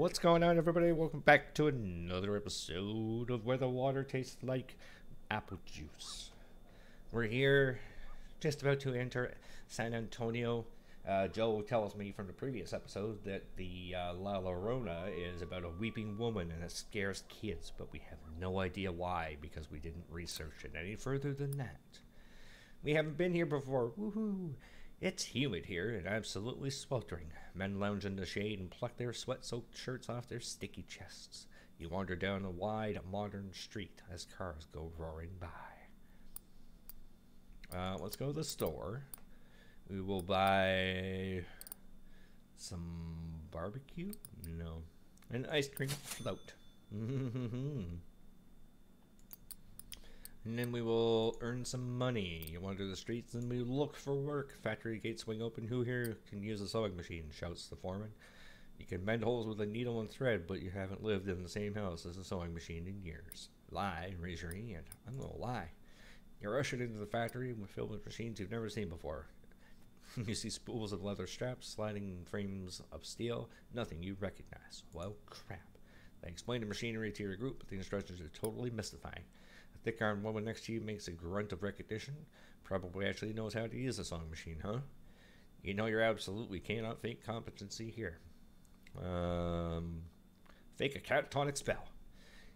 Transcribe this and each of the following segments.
What's going on, everybody? Welcome back to another episode of Where the Water Tastes Like Apple Juice. We're here just about to enter San Antonio. Joe tells me from the previous episode that the La Llorona is about a weeping woman and it scares kids, but we have no idea why because we didn't research it any further than that. We haven't been here before. Woohoo! It's humid here and absolutely sweltering. Men lounge in the shade and pluck their sweat-soaked shirts off their sticky chests. You wander down a wide, modern street as cars go roaring by. Let's go to the store. We will buy some barbecue? No. An ice cream float. And then we will earn some money. You wander the streets and we look for work. Factory gates swing open. Who here can use a sewing machine? Shouts the foreman. You can mend holes with a needle and thread, but you haven't lived in the same house as a sewing machine in years. Lie, raise your hand. I'm gonna lie. You're ushered into the factory filled with machines you've never seen before. You see spools of leather straps, sliding frames of steel, nothing you recognize. Well, crap. They explain the machinery to your group, but the instructions are totally mystifying. A thick-armed woman next to you makes a grunt of recognition. Probably actually knows how to use a sewing machine, huh? You know you absolutely cannot fake competency here. Fake a catatonic spell.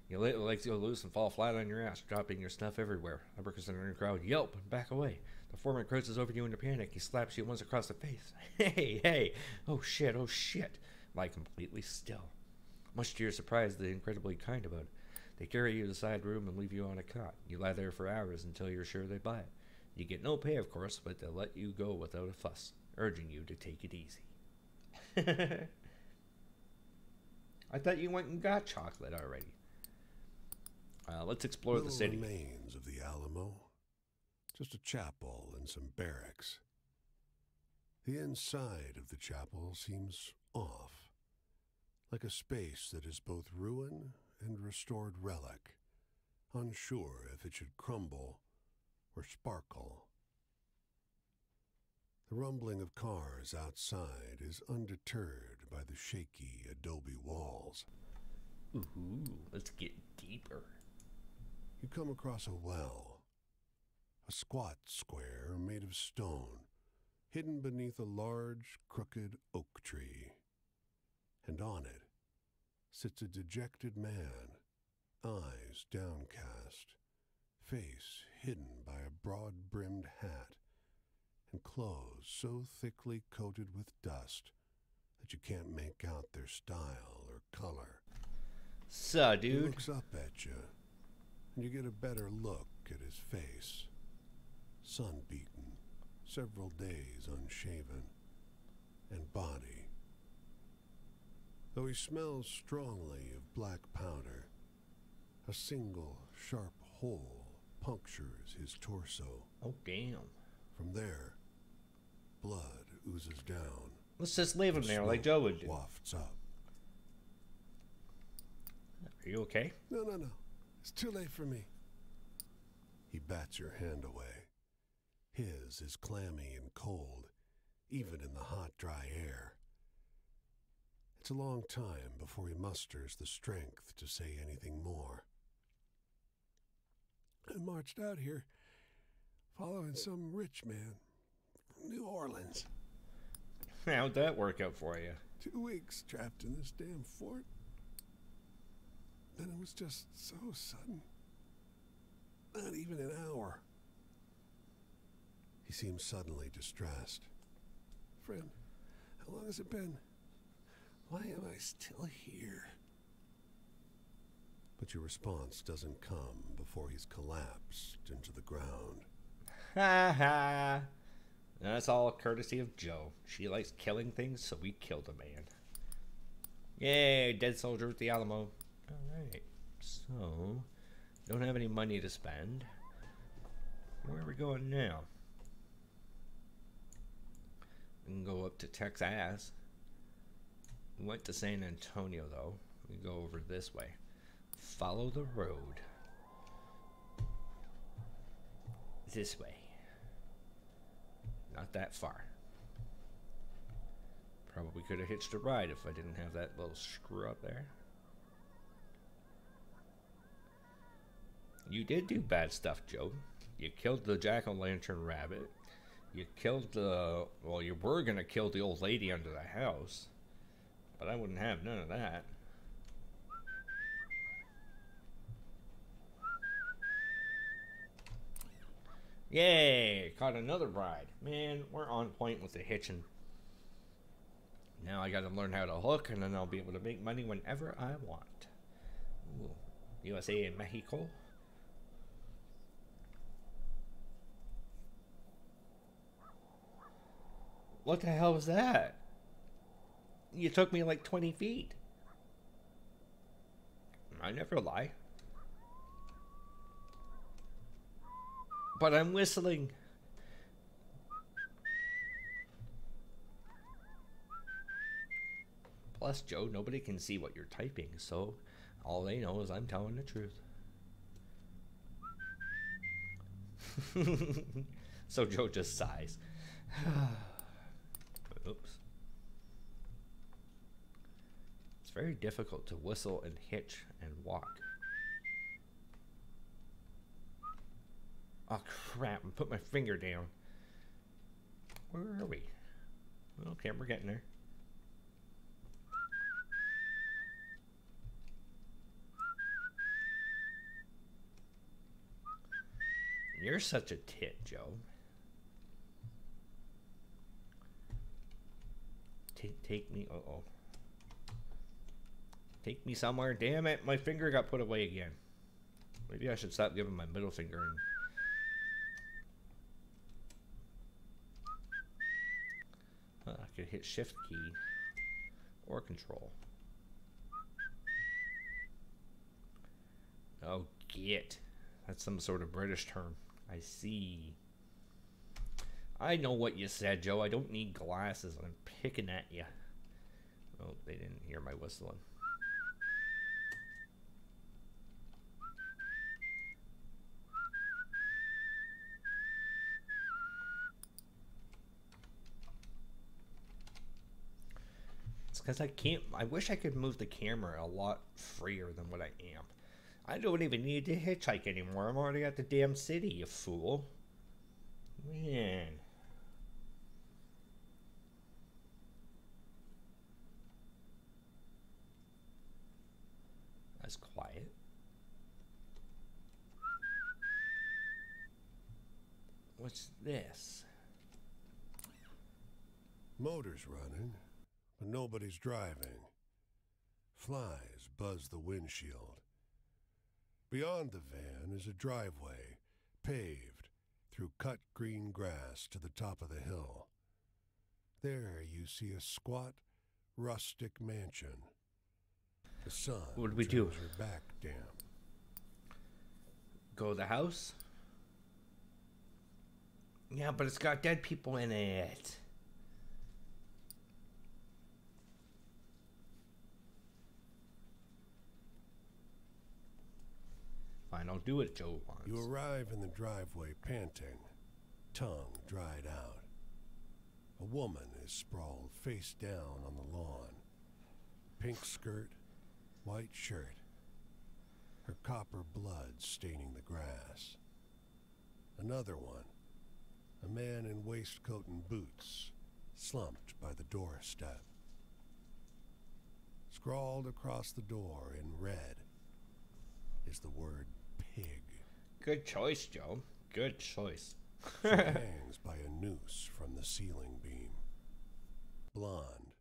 Your legs go loose and fall flat on your ass, dropping your stuff everywhere. The workers in the crowd yelp and back away. The foreman crouches over you in a panic. He slaps you once across the face. Hey, hey! Oh shit, oh shit! Lie completely still. Much to your surprise, they're incredibly kind about it. They carry you to the side room and leave you on a cot. You lie there for hours until you're sure they buy it. You get no pay, of course, but they'll let you go without a fuss, urging you to take it easy. I thought you went and got chocolate already. Let's explore the city. Remains of the Alamo. Just a chapel and some barracks. The inside of the chapel seems off, like a space that is both ruin and restored relic, unsure if it should crumble or sparkle. The rumbling of cars outside is undeterred by the shaky adobe walls. Ooh, let's get deeper. You come across a well, a squat square made of stone, hidden beneath a large, crooked oak tree. And on it sits a dejected man, eyes downcast, face hidden by a broad-brimmed hat, and clothes so thickly coated with dust that you can't make out their style or color. So, dude. He looks up at you, and you get a better look at his face. Sun-beaten, several days unshaven, and body. Though he smells strongly of black powder, a single sharp hole punctures his torso. Oh, damn. From there, blood oozes down. Let's just leave him there like Joe would do. Wafts up. Are you okay? No. It's too late for me. He bats your hand away. His is clammy and cold, even in the hot, dry air. It's a long time before he musters the strength to say anything more. I marched out here following some rich man from New Orleans. How'd that work out for you? 2 weeks trapped in this damn fort. Then it was just so sudden. Not even an hour. He seems suddenly distressed. Friend, how long has it been? Why am I still here? But your response doesn't come before he's collapsed into the ground. Ha ha! That's all courtesy of Joe. She likes killing things, so we killed a man. Yay, dead soldier at the Alamo. Alright, so, don't have any money to spend. Where are we going now? We can go up to Texas. We went to San Antonio, though. We can go over this way. Follow the road. This way. Not that far. Probably could have hitched a ride if I didn't have that little screw up there. You did do bad stuff, Joe. You killed the jack-o'-lantern rabbit. You killed the... Well, you were going to kill the old lady under the house. But I wouldn't have none of that. Yay! Caught another ride. Man, we're on point with the hitching. Now I gotta learn how to hook, and then I'll be able to make money whenever I want. Ooh. USA and Mexico. What the hell was that? You took me like 20 feet. I never lie. But I'm whistling. Plus, Joe, nobody can see what you're typing, so all they know is I'm telling the truth. So Joe just sighs. Oops. It's very difficult to whistle and hitch and walk. Oh crap, I put my finger down. Where are we? Okay, we're getting there. You're such a tit, Joe. Take me, uh-oh. Take me somewhere. Damn it, my finger got put away again. Maybe I should stop giving my middle finger and... I could hit shift key or control. Oh, get. That's some sort of British term. I see. I know what you said, Joe. I don't need glasses. I'm picking at you. Oh, they didn't hear my whistling. It's because I can't. I wish I could move the camera a lot freer than what I am. I don't even need to hitchhike anymore. I'm already at the damn city, you fool. Man. That's quiet. What's this? Motor's running, but nobody's driving. Flies buzz the windshield. Beyond the van is a driveway, paved through cut green grass to the top of the hill. There you see a squat, rustic mansion. The sun What do we do? her back damp. Go to the house? Yeah, but it's got dead people in it. Fine, I'll do it, Joe wants. You arrive in the driveway panting, tongue dried out. A woman is sprawled face down on the lawn. Pink skirt, white shirt. Her copper blood staining the grass. Another one, a man in waistcoat and boots, slumped by the doorstep. Scrawled across the door in red is the word pig. Good choice, Joe. Good choice. She hangs by a noose from the ceiling beam. Blonde,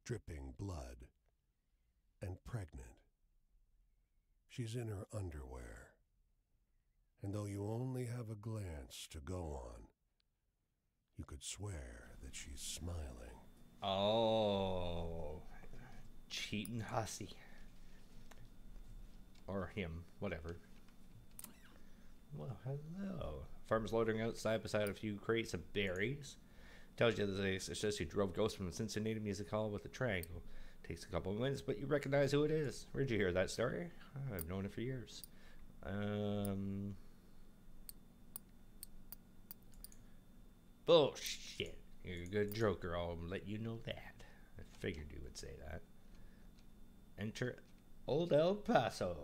dripping blood, and pregnant. She's in her underwear. And though you only have a glance to go on, you could swear that she's smiling. Oh. Cheating hussy. Or him, whatever. Well, hello. Farmer's loitering outside beside a few crates of berries. Tells you that it's just who drove Ghost from the Cincinnati Music Hall with a triangle. Takes a couple of minutes, but you recognize who it is. Where'd you hear that story? I've known it for years. Bullshit. You're a good joker, I'll let you know that. Figured you would say that. Enter Old El Paso.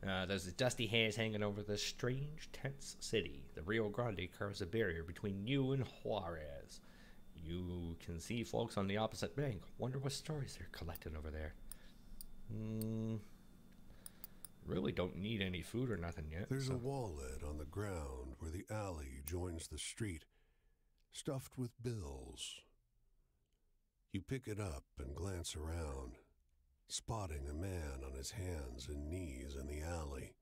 There's the dusty haze hanging over this strange, tense city. The Rio Grande carves a barrier between you and Juarez. You can see folks on the opposite bank. Wonder what stories they're collecting over there. Really don't need any food or nothing yet. There's a wallet on the ground where the alley joins the street, stuffed with bills. You pick it up and glance around, spotting a man on his hands and knees in the alley.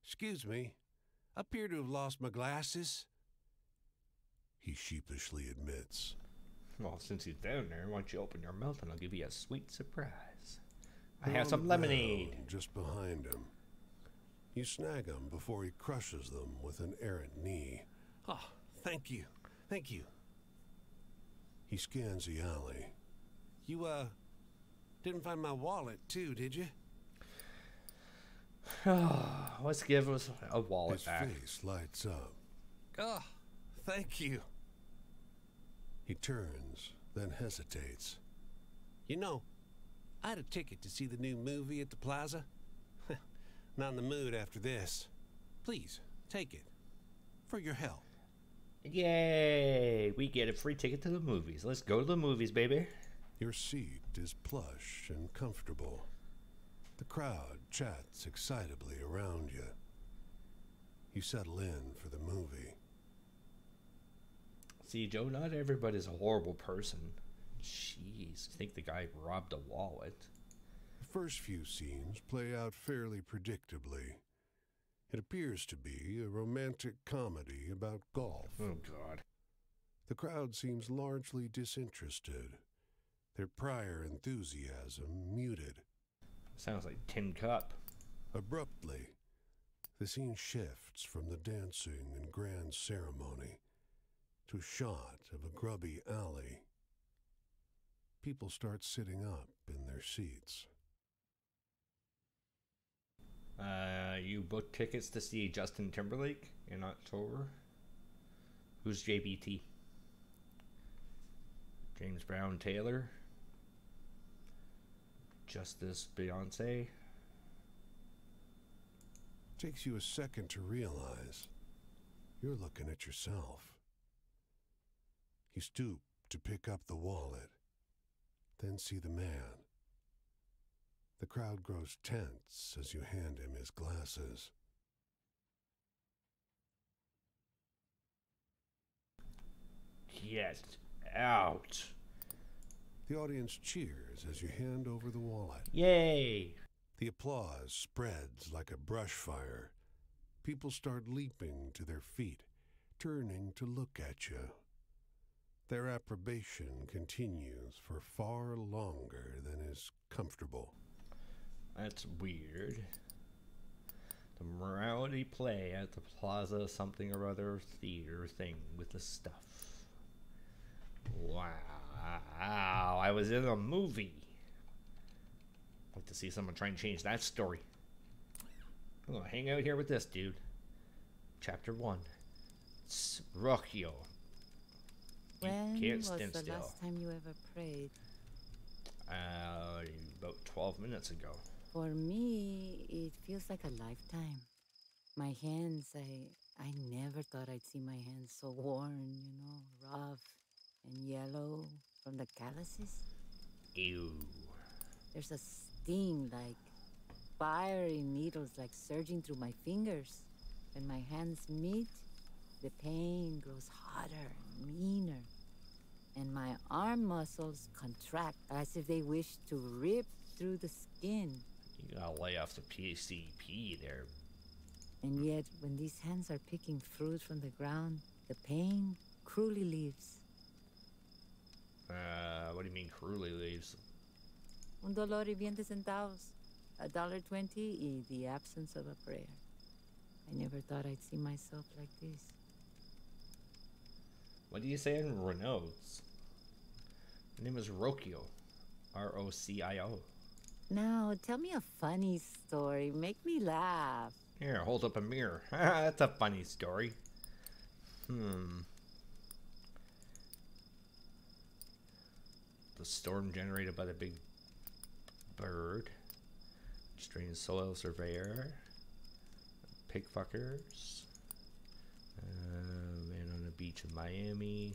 "Excuse me, I appear to have lost my glasses," he sheepishly admits. Well, since he's down there, why don't you open your mouth and I'll give you a sweet surprise. I They're have on some the lemonade. ground just behind him. You snag him before he crushes them with an errant knee. "Oh, thank you. Thank you. He scans the alley. You, didn't find my wallet, too, did you?" Let's give us a wallet His back. face lights up. "Oh, thank you." He turns, then hesitates. "You know, I had a ticket to see the new movie at the plaza. Not in the mood after this. Please, take it. For your help." Yay! We get a free ticket to the movies. Let's go to the movies, baby. Your seat is plush and comfortable. The crowd chats excitably around you. You settle in for the movie. See, Joe, not everybody's a horrible person. Jeez, I think the guy robbed a wallet. The first few scenes play out fairly predictably. It appears to be a romantic comedy about golf. Oh, God. The crowd seems largely disinterested, their prior enthusiasm muted. Sounds like Tin Cup. Abruptly, the scene shifts from the dancing and grand ceremony to a shot of a grubby alley. People start sitting up in their seats. You booked tickets to see Justin Timberlake in October? Who's JBT? James Brown Taylor? Justice Beyonce? Takes you a second to realize you're looking at yourself. You stoop to pick up the wallet, then see the man. The crowd grows tense as you hand him his glasses. Get out. The audience cheers as you hand over the wallet. Yay! The applause spreads like a brush fire. People start leaping to their feet, turning to look at you. Their approbation continues for far longer than is comfortable. That's weird. The morality play at the Plaza something or other theater thing with the stuff. Wow, I was in a movie. I'd like to see someone try and change that story. I'm gonna hang out here with this dude. Chapter 1. It's Rocchio. When Can't was stand the still. last time you ever prayed? About 12 minutes ago. For me, it feels like a lifetime. My hands, I never thought I'd see my hands so worn, rough and yellow from the calluses. Ew. There's a sting like fiery needles like surging through my fingers. When my hands meet, the pain grows hotter and meaner. And my arm muscles contract as if they wish to rip through the skin. You gotta lay off the PCP there. And yet, when these hands are picking fruit from the ground, the pain cruelly leaves. What do you mean cruelly leaves? $1 y 20 centavos. $1.20 y the absence of a prayer. I never thought I'd see myself like this. What do you say in Renault's? My name is Rocchio. R-O-C-I-O. Now, tell me a funny story. Make me laugh. Here, hold up a mirror. That's a funny story. the storm generated by the big bird. Strange soil surveyor. Pig fuckers. Man on the beach of Miami.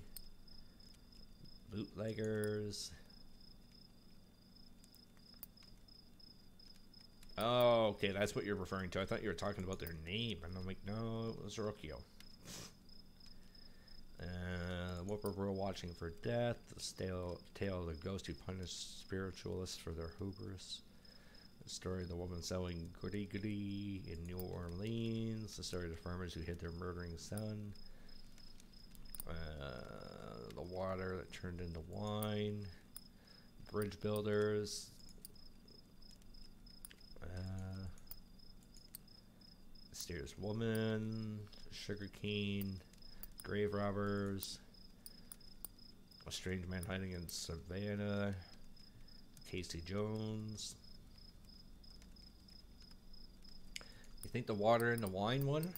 Bootleggers. Oh, okay, that's what you're referring to. I thought you were talking about their name, and I'm like, no, it was Rokio. Whippoorwill watching for death. The tale of the ghost who punished spiritualists for their hubris. The story of the woman selling goody goody in New Orleans. The story of the farmers who hid their murdering son. The water that turned into wine. Bridge builders. Mysterious woman. Sugarcane. Grave robbers. A strange man hiding in Savannah. Casey Jones. You think the water in the wine one?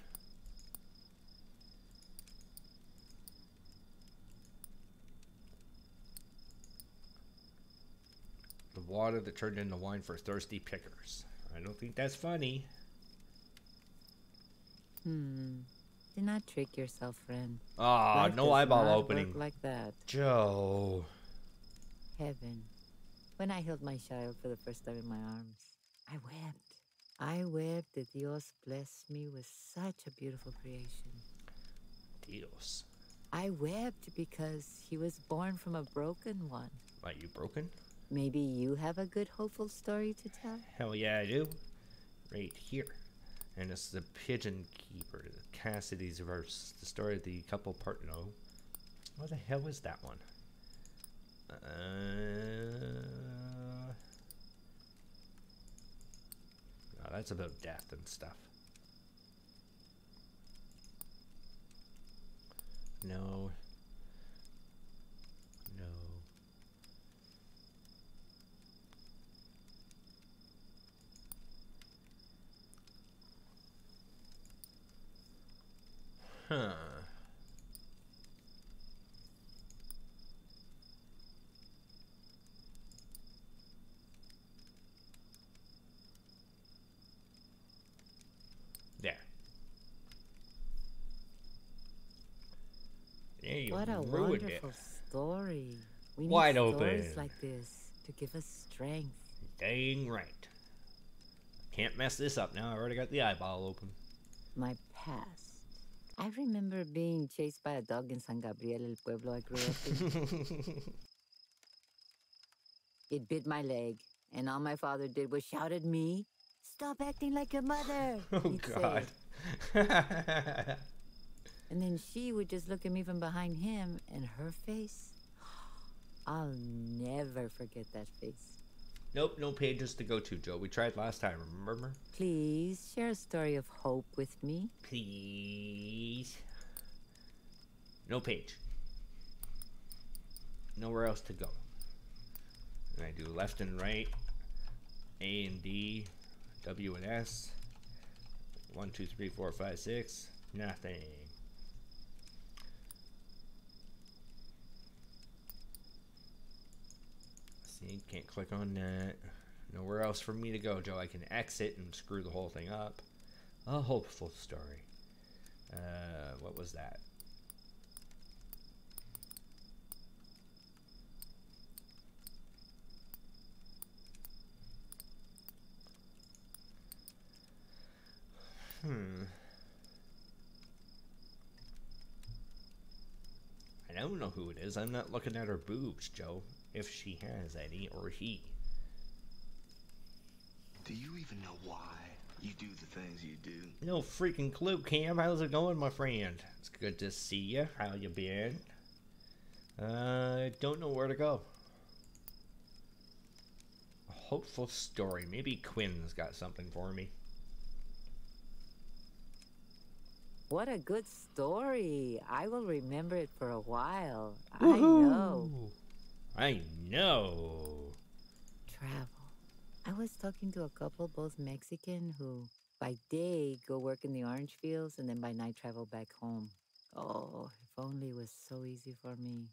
The water that turned into wine for thirsty pickers. I don't think that's funny. Do not trick yourself, friend. Ah, Life no does eyeball not opening. work like that. Joe. Heaven. When I held my child for the first time in my arms, I wept. I wept that Dios blessed me with such a beautiful creation. Dios. I wept because he was born from a broken one. Are you broken? Maybe you have a good, hopeful story to tell? Hell yeah, I do. Right here. And it's the Pigeon Keeper, the Cassidy's verse, the story of the couple part. No. What the hell is that one? Oh, that's about death and stuff. No. No. Huh. There. Yeah, you What a ruined wonderful it. story. We need Wide stories open. like this to give us strength. Dang right. Can't mess this up now. I already got the eyeball open. My past. I remember being chased by a dog in San Gabriel, el pueblo I grew up in. It bit my leg, and all my father did was shout at me, "Stop acting like your mother!" Oh, he'd say. God. And then she would just look at me from behind him, and her face, I'll never forget that face. Nope, no pages to go to, Joe. We tried last time, remember? Please share a story of hope with me. Please. No page. Nowhere else to go. And I do left and right, A and D, W and S, 1, 2, 3, 4, 5, 6, nothing. See, can't click on that. Nowhere else for me to go, Joe. I can exit and screw the whole thing up. A hopeful story. What was that? I don't know who it is. I'm not looking at her boobs, Joe. If she has any, or he. Do you even know why you do the things you do? No freaking clue, Cam. How's it going, my friend? It's good to see you. How you been? I don't know where to go. A hopeful story. Maybe Quinn's got something for me. What a good story. I will remember it for a while. I know. I know. Travel. I was talking to a couple, both Mexican, who by day go work in the orange fields and then by night travel back home. Oh, if only it was so easy for me.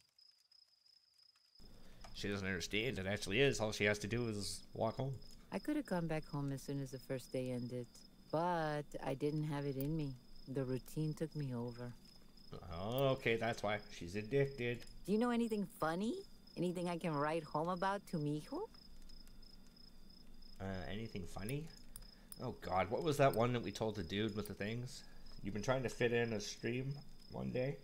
She doesn't understand. It actually is. All she has to do is walk home. I could have gone back home as soon as the first day ended, but I didn't have it in me. The routine took me over. Oh, okay, that's why. She's addicted. Do you know anything funny? Anything I can write home about to Mijo? Anything funny? Oh god, what was that one that we told the dude with the things? You've been trying to fit in a stream one day.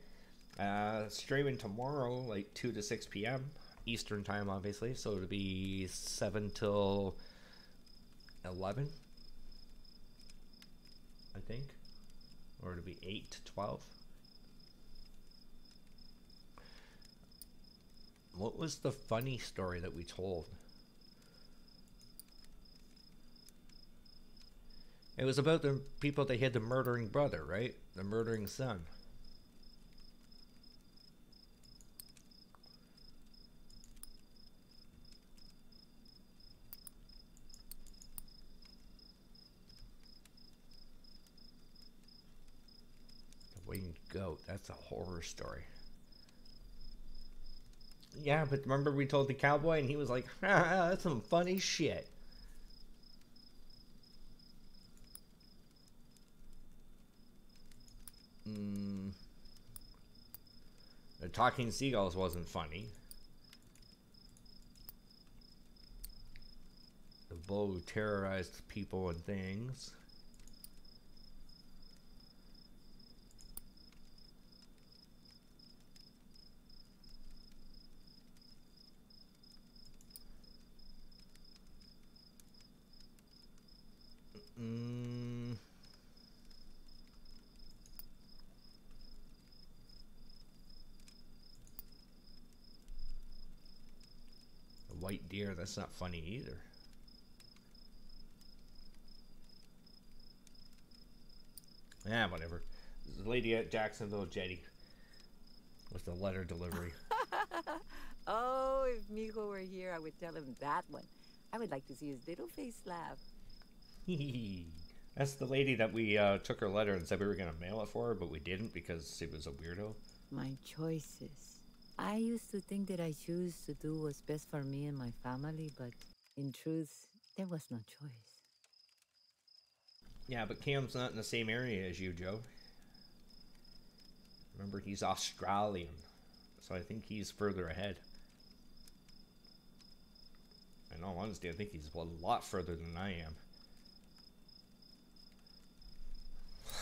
Streaming tomorrow, like 2 to 6 p.m. Eastern time, obviously. So it'll be 7 till 11, I think. Or it'll be 8 to 12. What was the funny story that we told? It was about the people that had the murdering brother, right? The murdering son. The winged goat. That's a horror story. Yeah, but remember we told the cowboy and he was like, ah, that's some funny shit. The talking seagulls wasn't funny. The bull who terrorized people and things. The white deer, that's not funny either. Yeah, whatever. The lady at Jacksonville Jetty with the letter delivery. Oh, if Mijo were here, I would tell him that one. I would like to see his little face laugh. That's the lady that we took her letter and said we were going to mail it for her, but we didn't because she was a weirdo. My choices. I used to think that I chose to do what's best for me and my family, but in truth, there was no choice. Yeah, but Cam's not in the same area as you, Joe. Remember, he's Australian, so I think he's further ahead. In all honesty, I think he's a lot further than I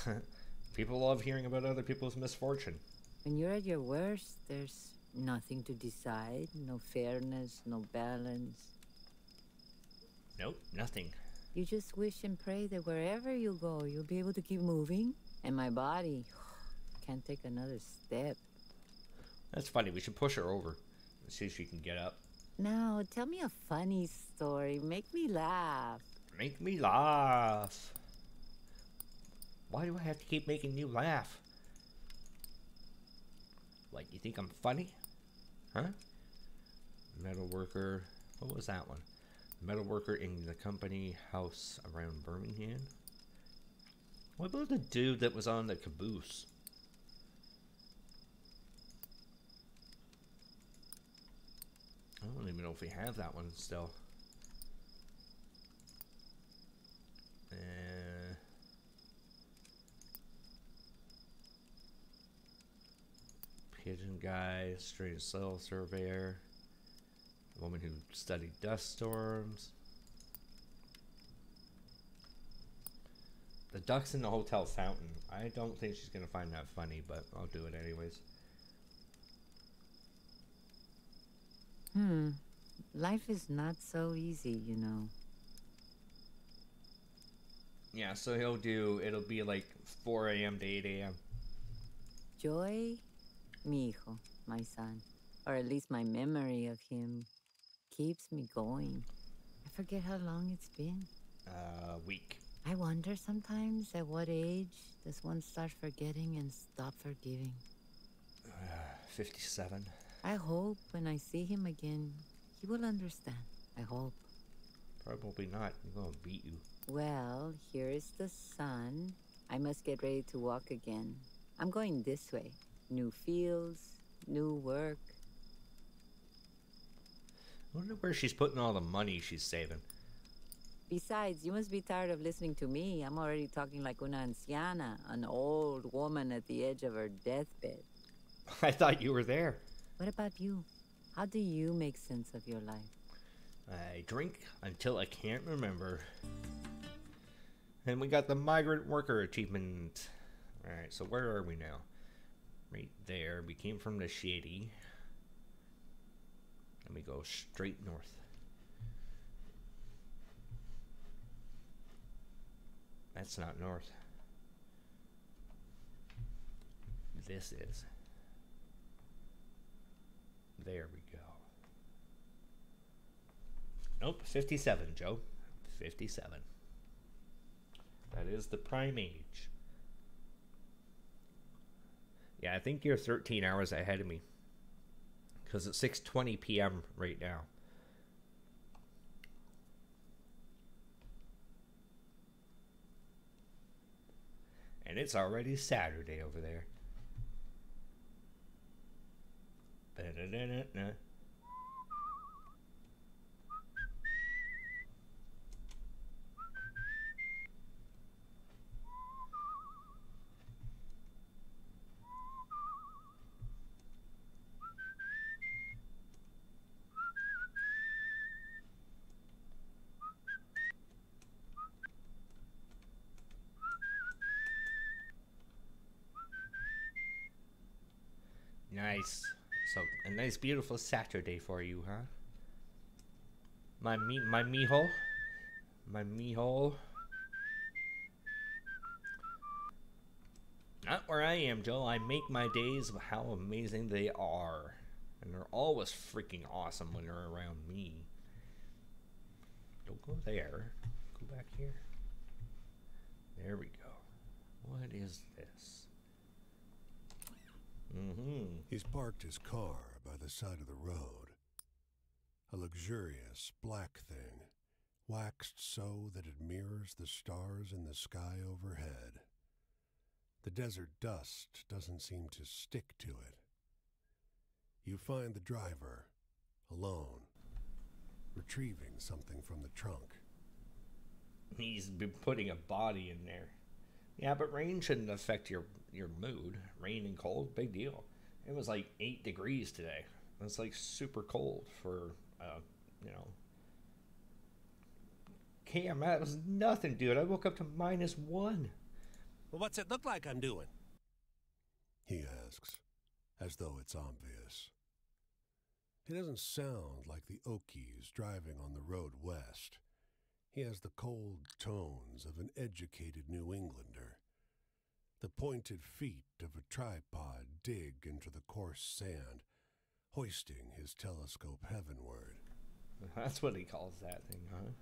am. People love hearing about other people's misfortune. When you're at your worst, there's nothing to decide, no fairness, no balance. Nope, nothing. You just wish and pray that wherever you go, you'll be able to keep moving. And my body can't take another step. That's funny. We should push her over and see if she can get up. Now, tell me a funny story. Make me laugh. Make me laugh. Why do I have to keep making you laugh? Like, you think I'm funny? Huh? Metal worker. What was that one? Metal worker in the company house around Birmingham. What about the dude that was on the caboose? I don't even know if we have that one still. Pigeon guy, strange cell surveyor, a woman who studied dust storms. The ducks in the hotel fountain. I don't think she's gonna find that funny, but I'll do it anyways. Life is not so easy, you know. Yeah, so it'll be like 4 a.m. to 8 a.m. Joy, mi hijo, my son, or at least my memory of him, keeps me going. I forget how long it's been. Week. I wonder sometimes at what age does one start forgetting and stop forgiving. 57. I hope when I see him again, he will understand. I hope. Probably not. I'm gonna beat you. Well, here is the sun. I must get ready to walk again. I'm going this way. New fields, new work. I wonder where she's putting all the money she's saving. Besides, you must be tired of listening to me. I'm already talking like una anciana, an old woman at the edge of her deathbed. I thought you were there. What about you? How do you make sense of your life? I drink until I can't remember. And we got the migrant worker achievement. Alright, so where are we now? Right there. We came from the shady. And we go straight north. That's not north. This is. There we go. Nope, 57, Joe. 57. That is the prime age. Yeah, I think you're 13 hours ahead of me. Because it's 6:20 p.m. right now. And it's already Saturday over there. Ba-da-da-da-da. Nice. So, a nice beautiful Saturday for you, huh? My mijo? My mijo? Not where I am, Joe. I make my days how amazing they are. And they're always freaking awesome when they're around me. Don't go there. Go back here. There we go. What is this? He's parked his car by the side of the road. A luxurious black thing, waxed so that it mirrors the stars in the sky overhead. The desert dust doesn't seem to stick to it. You find the driver, alone, retrieving something from the trunk. He's been putting a body in there. Yeah, but rain shouldn't affect your mood. Rain and cold, big deal. It was like 8 degrees today. It's like super cold for, you know. Cam, that was nothing, dude. I woke up to -1. Well, what's it look like I'm doing? He asks, as though it's obvious. He doesn't sound like the Okies driving on the road west. He has the cold tones of an educated New Englander. The pointed feet of a tripod dig into the coarse sand, hoisting his telescope heavenward. That's what he calls that thing, huh?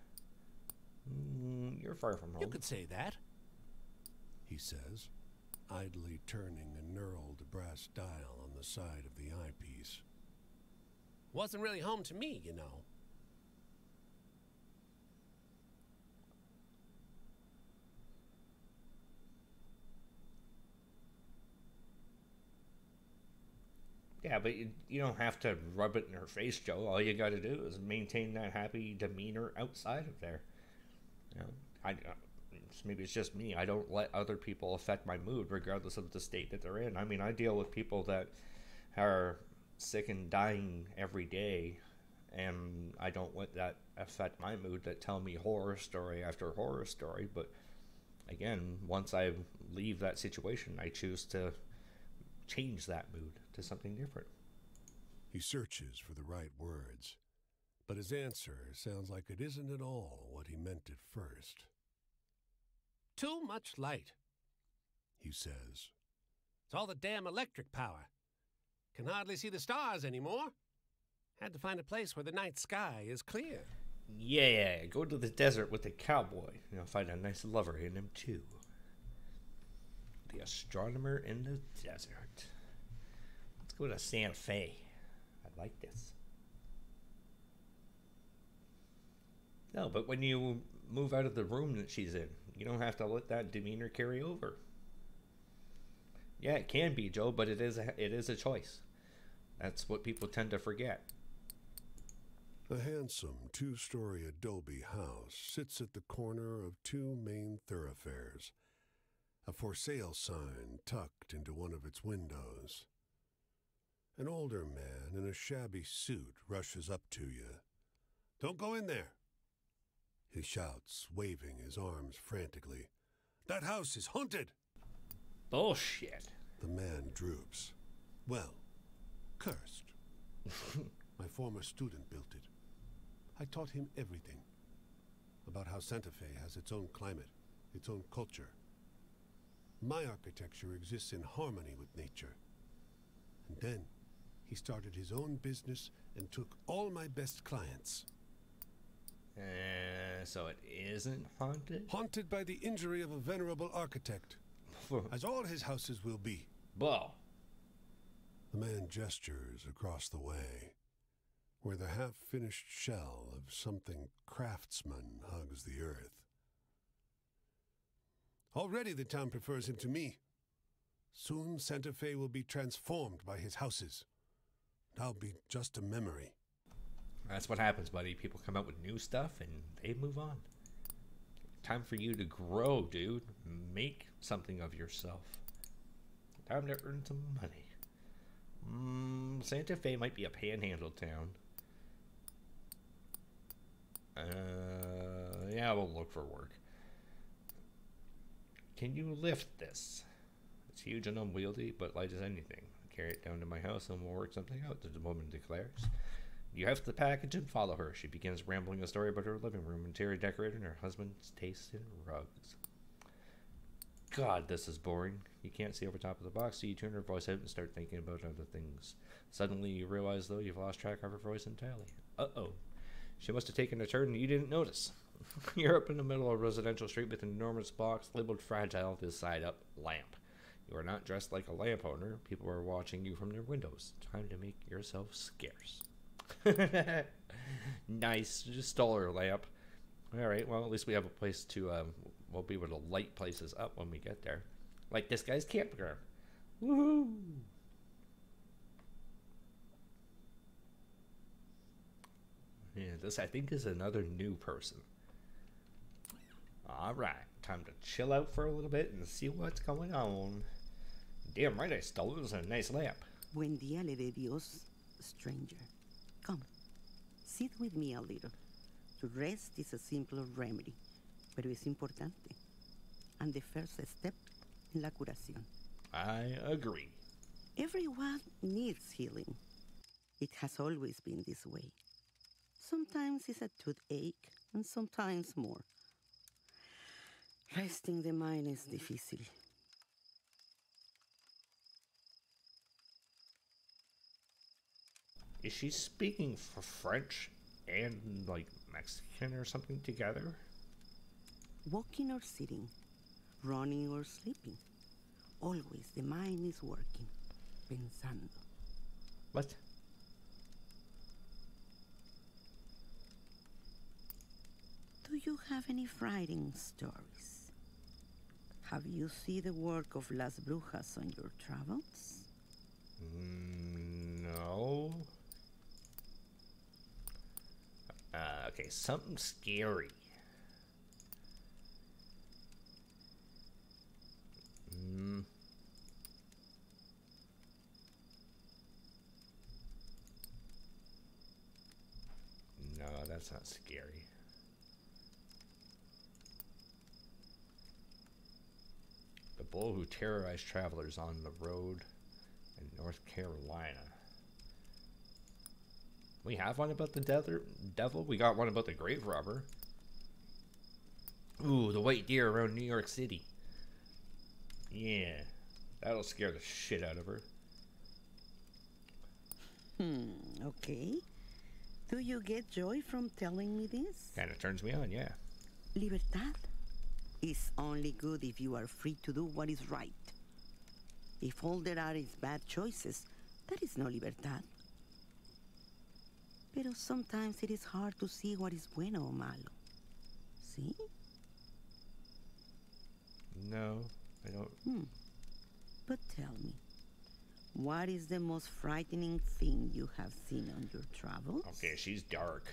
You're far from home. You could say that. He says, idly turning a knurled brass dial on the side of the eyepiece. Wasn't really home to me, you know. Yeah, but you don't have to rub it in her face, Joe. All you got to do is maintain that happy demeanor outside of there. You know, maybe it's just me. I don't let other people affect my mood, regardless of the state that they're in. I mean, I deal with people that are sick and dying every day, and I don't let that affect my mood. That tell me horror story after horror story. But again, once I leave that situation, I choose to change that mood to something different. He searches for the right words, but his answer sounds like it isn't at all what he meant at first. Too much light, he says. It's all the damn electric power. Can hardly see the stars anymore. Had to find a place where the night sky is clear. Yeah, go to the desert with the cowboy. You'll find a nice lover in him too. The astronomer in the desert. Let's go to Santa Fe. I like this. No, but when you move out of the room that she's in, you don't have to let that demeanor carry over. Yeah, it can be, Joe, but it is a choice. That's what people tend to forget. A handsome two-story adobe house sits at the corner of two main thoroughfares, a for sale sign tucked into one of its windows. An older man in a shabby suit rushes up to you. "Don't go in there," he shouts, waving his arms frantically. "That house is haunted!" Bullshit. The man droops. "Well, cursed. My former student built it. I taught him everything about how Santa Fe has its own climate, its own culture. My architecture exists in harmony with nature. And then he started his own business and took all my best clients." So it isn't haunted? Haunted by the injury of a venerable architect, as all his houses will be. Whoa. The man gestures across the way, where the half-finished shell of something craftsman hugs the earth. "Already the town prefers him to me. Soon Santa Fe will be transformed by his houses. I'll be just a memory." That's what happens, buddy. People come out with new stuff and they move on. Time for you to grow, dude. Make something of yourself. Time to earn some money. Santa Fe might be a panhandle town. Yeah, we'll look for work. Can you lift this? It's huge and unwieldy, but light as anything. Carry it down to my house and we'll work something out, the woman declares. You have the package and follow her. She begins rambling a story about her living room, interior decorator, and her husband's taste in rugs. God, this is boring. You can't see over top of the box, so you tune her voice out and start thinking about other things. Suddenly you realize, though, you've lost track of her voice entirely. Uh-oh. She must have taken a turn and you didn't notice. You're up in the middle of a residential street with an enormous box labeled fragile this side up lamp. You are not dressed like a lamp owner. People are watching you from their windows. Time to make yourself scarce. Nice. Just stole her lamp. Alright, well, at least we have a place to, we'll be able to light places up when we get there. Like this guy's campground. Woohoo! Yeah, this, I think, is another new person. Alright, time to chill out for a little bit and see what's going on. Damn right I stole it. It was a nice lamp. Buen día le de Dios, stranger. Come, sit with me a little. To rest is a simple remedy, pero es importante. And the first step in la curación. I agree. Everyone needs healing. It has always been this way. Sometimes it's a toothache, and sometimes more. Resting the mind is difícil. Is she speaking for French and, like, Mexican or something together? Walking or sitting, running or sleeping. Always the mind is working, pensando. What? Do you have any frightening stories? Have you seen the work of Las Brujas on your travels? No. Okay, something scary. No, that's not scary. The bull who terrorized travelers on the road in North Carolina. We have one about the devil. We got one about the grave robber. Ooh, the white deer around New York City. Yeah, that'll scare the shit out of her. Okay. Do you get joy from telling me this? Kind of turns me on, yeah. Libertad is only good if you are free to do what is right. If all there are is bad choices, that is no libertad. Pero sometimes it is hard to see what is bueno o malo. See? No, I don't. But tell me, What is the most frightening thing you have seen on your travels? Okay, she's dark.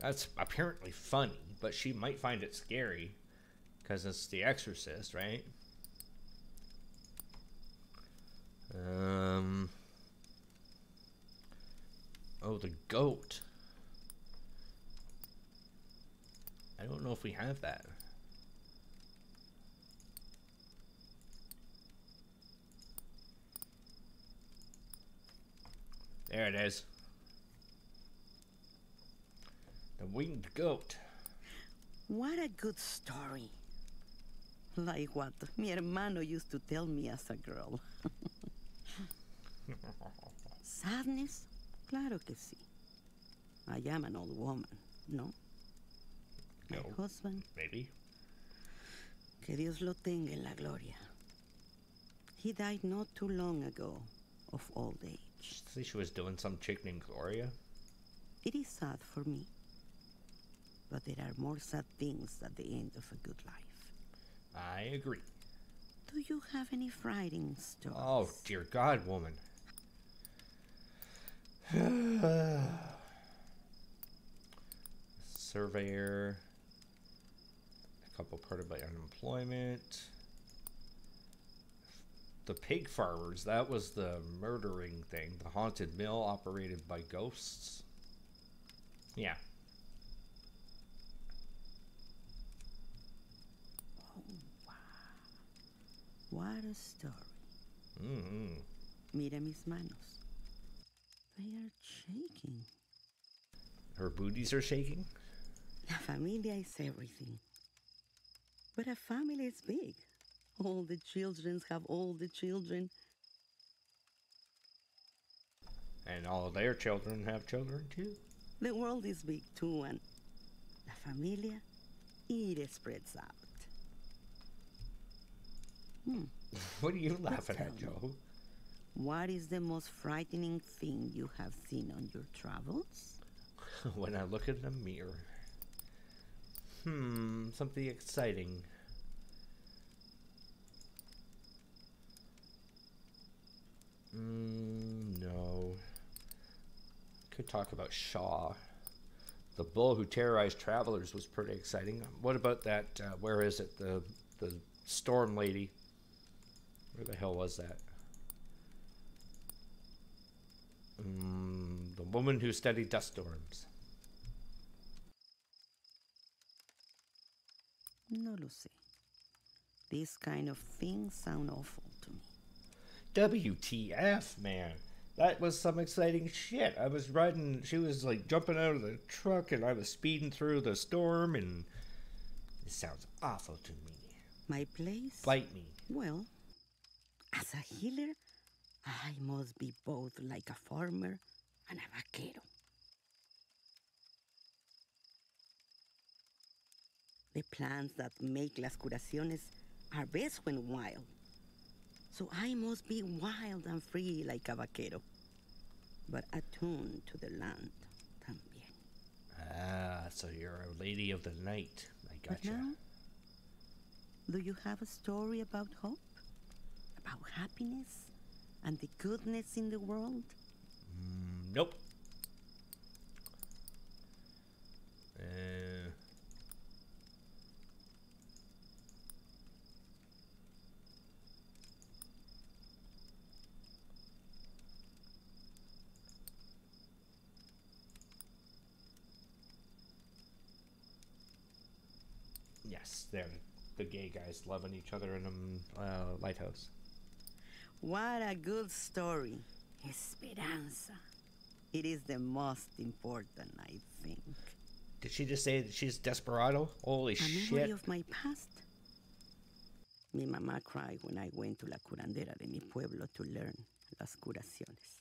That's apparently funny, but she might find it scary because it's The Exorcist, right? Oh, the goat. I don't know if we have that. There it is. The winged goat. What a good story. Like what mi hermano used to tell me as a girl. Sadness? Claro que sí. I am an old woman, no? My No. husband, Maybe. que Dios lo tenga en la gloria. He died not too long ago of old age. See, she was doing some chick named Gloria. It is sad for me, but there are more sad things at the end of a good life. I agree. Do you have any frightening stories? Oh, dear God, woman. Surveyor. A couple parted by unemployment. The pig farmers, that was the murdering thing. The haunted mill operated by ghosts. Yeah. Oh, wow. What a story. Mm-hmm. Mira mis manos. They are shaking. Her booties are shaking? La familia is everything. But a family is big. All the children have all the children. And all their children have children too. The world is big too, and la familia, it spreads out. What are you laughing tell at, me. Joe? What is the most frightening thing you have seen on your travels? When I look in the mirror. Something exciting. No. Could talk about Shaw. The bull who terrorized travelers was pretty exciting. What about that, where is it? The storm lady. Where the hell was that? The woman who studied dust storms. No lo sé. These kind of things sound awful to me. WTF, man. That was some exciting shit. I was riding, she was like jumping out of the truck and I was speeding through the storm and it sounds awful to me. My place? Bite me. Well, as a healer, I must be both like a farmer and a vaquero. The plants that make las curaciones are best when wild. So I must be wild and free like a vaquero, but attuned to the land también. Ah, so you're a lady of the night. I But gotcha. now, do you have a story about hope? About happiness and the goodness in the world? Nope. Yes, they're the gay guys loving each other in a lighthouse. What a good story. Esperanza. It is the most important, I think. Did she just say that she's desperado? Holy A memory shit. of my past. Mi mamá cried when I went to la curandera de mi pueblo to learn las curaciones.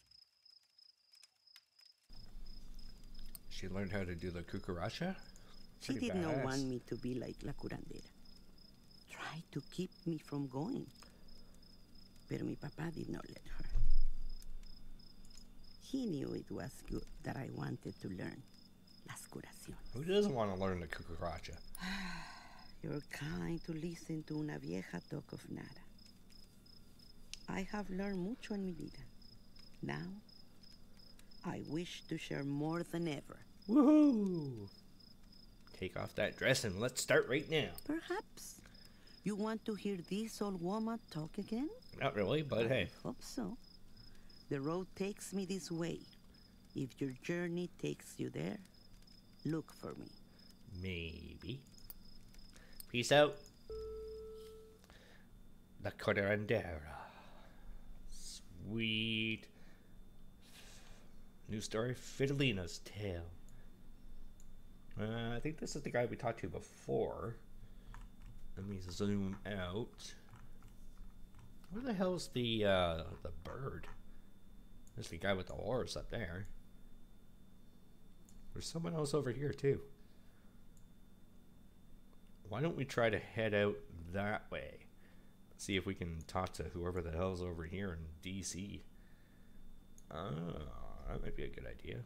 She learned how to do the cucaracha? She Pretty did not badass. want me to be like la curandera. Tried to keep me from going. Pero mi papá did not let her. He knew it was good that I wanted to learn las curaciones. Who doesn't want to learn the cucaracha? You're kind to listen to una vieja talk of nada. I have learned mucho en mi vida. Now, I wish to share more than ever. Woohoo! Take off that dress and let's start right now. Perhaps you want to hear this old woman talk again? Not really, but hey. I hope so. The road takes me this way. If your journey takes you there, look for me. Maybe. Peace out. La Corderandera. Sweet. New story, Fidelina's Tale. I think this is the guy we talked to before. Let me zoom out. Where the hell's the bird? There's the guy with the horse up there. There's someone else over here too. Why don't we try to head out that way? See if we can talk to whoever the hell's over here in DC. That might be a good idea.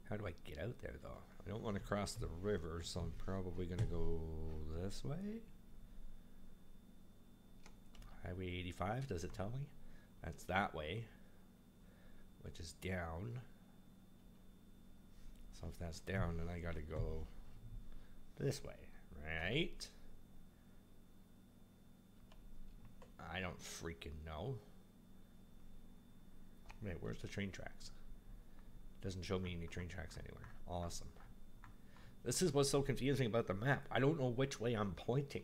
How do I get out there though? I don't want to cross the river, so I'm probably gonna go this way. Highway 85, does it tell me? That's that way, which is down. So if that's down, then I gotta go this way, right? I don't freaking know. Wait, where's the train tracks? Doesn't show me any train tracks anywhere. Awesome. This is what's so confusing about the map. I don't know which way I'm pointing.